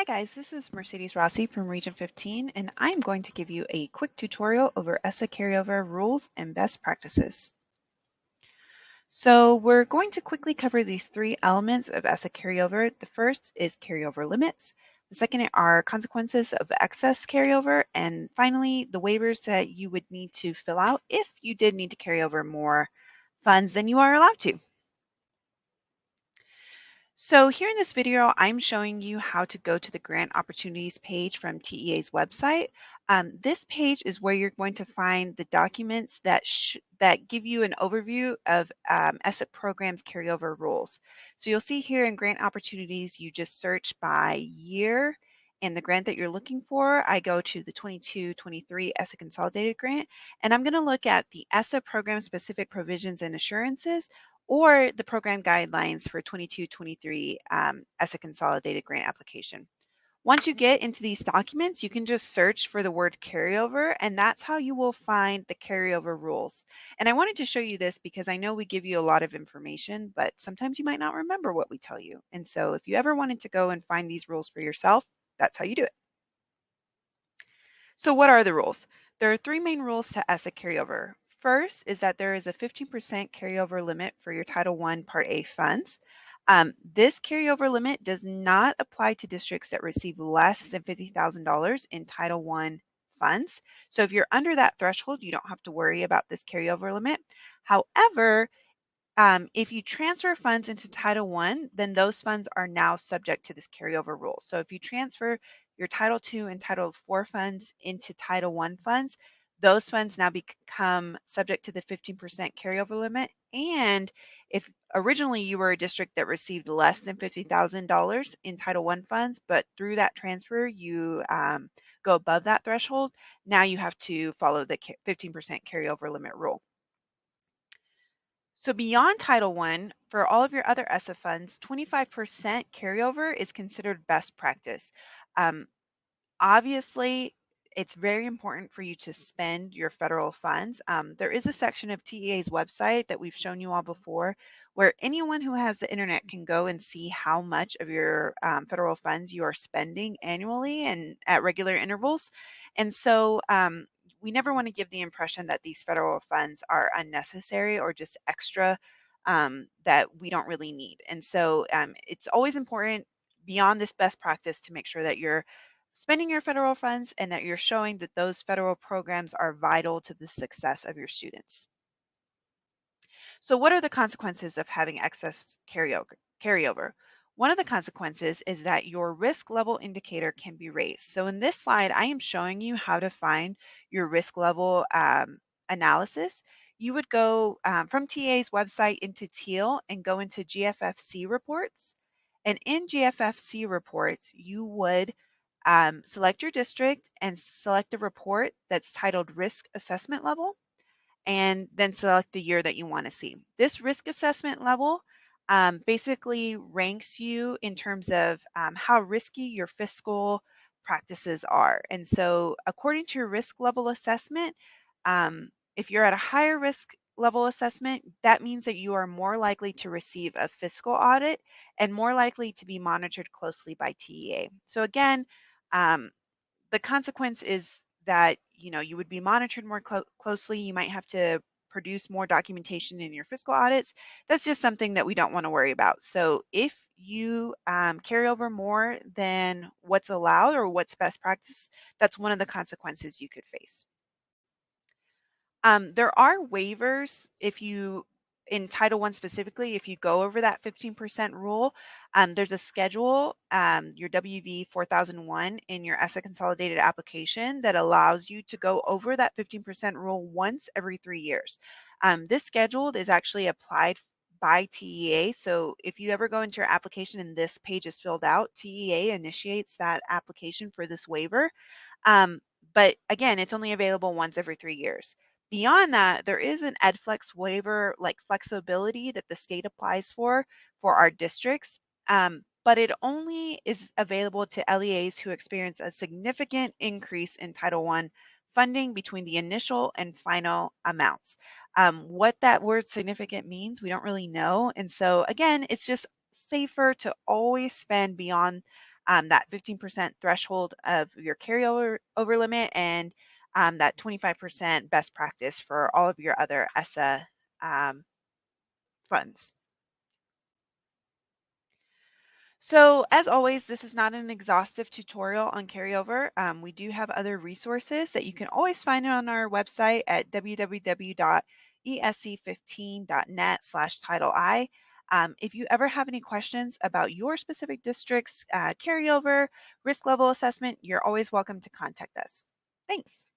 Hi guys, this is Mercedes Rossi from Region 15, and I'm going to give you a quick tutorial over ESSA carryover rules and best practices. So we're going to quickly cover these three elements of ESSA carryover. The first is carryover limits. The second are consequences of excess carryover. And finally, the waivers that you would need to fill out if you did need to carry over more funds than you are allowed to. So here in this video, I'm showing you how to go to the grant opportunities page from TEA's website. This page is where you're going to find the documents that give you an overview of ESSA programs carryover rules. So you'll see here in grant opportunities, you just search by year and the grant that you're looking for. I go to the 22-23 ESSA Consolidated Grant, and I'm going to look at the ESSA program specific provisions and assurances or the program guidelines for 22-23 as a consolidated grant application. Once you get into these documents, you can just search for the word carryover, and that's how you will find the carryover rules. And I wanted to show you this because I know we give you a lot of information, but sometimes you might not remember what we tell you. And so if you ever wanted to go and find these rules for yourself, that's how you do it. So what are the rules? There are three main rules to ESSA carryover. First is that there is a 15% carryover limit for your Title I Part A funds. This carryover limit does not apply to districts that receive less than $50,000 in Title I funds. So if you're under that threshold, you don't have to worry about this carryover limit. However, if you transfer funds into Title I, then those funds are now subject to this carryover rule. So if you transfer your Title II and Title IV funds into Title I funds, those funds now become subject to the 15% carryover limit. And if originally you were a district that received less than $50,000 in Title I funds, but through that transfer you go above that threshold, now you have to follow the 15% carryover limit rule. So beyond Title I, for all of your other ESSA funds, 25% carryover is considered best practice. Um, Obviously, it's very important for you to spend your federal funds. There is a section of TEA's website that we've shown you all before where anyone who has the internet can go and see how much of your federal funds you are spending annually and at regular intervals. And so we never want to give the impression that these federal funds are unnecessary or just extra that we don't really need. And so it's always important beyond this best practice to make sure that you're spending your federal funds and that you're showing that those federal programs are vital to the success of your students. So what are the consequences of having excess carryover? One of the consequences is that your risk level indicator can be raised. So in this slide, I am showing you how to find your risk level analysis. You would go from TA's website into Teal and go into GFFC reports. And in GFFC reports, you would select your district and select a report that's titled Risk Assessment Level, and then select the year that you want to see. This risk assessment level basically ranks you in terms of how risky your fiscal practices are. And so according to your risk level assessment, if you're at a higher risk level assessment, that means that you are more likely to receive a fiscal audit and more likely to be monitored closely by TEA. So again, um, the consequence is that you would be monitored more closely. You might have to produce more documentation in your fiscal audits. That's just something that we don't want to worry about. So if you carry over more than what's allowed or what's best practice, that's one of the consequences you could face. There are waivers if you, in Title I specifically, if you go over that 15% rule, there's a schedule, your WV 4001 in your ESSA consolidated application that allows you to go over that 15% rule once every 3 years. This schedule is actually applied by TEA. So if you ever go into your application and this page is filled out, TEA initiates that application for this waiver. But again, it's only available once every 3 years. Beyond that, there is an EdFlex waiver like flexibility that the state applies for our districts, but it only is available to LEAs who experience a significant increase in Title I funding between the initial and final amounts. What that word significant means, we don't really know. And so again, it's just safer to always spend beyond that 15% threshold of your carryover over limit, and that 25% best practice for all of your other ESSA funds. So, as always, this is not an exhaustive tutorial on carryover. We do have other resources that you can always find on our website at www.esc15.net/Title I. If you ever have any questions about your specific district's carryover risk level assessment, you're always welcome to contact us. Thanks.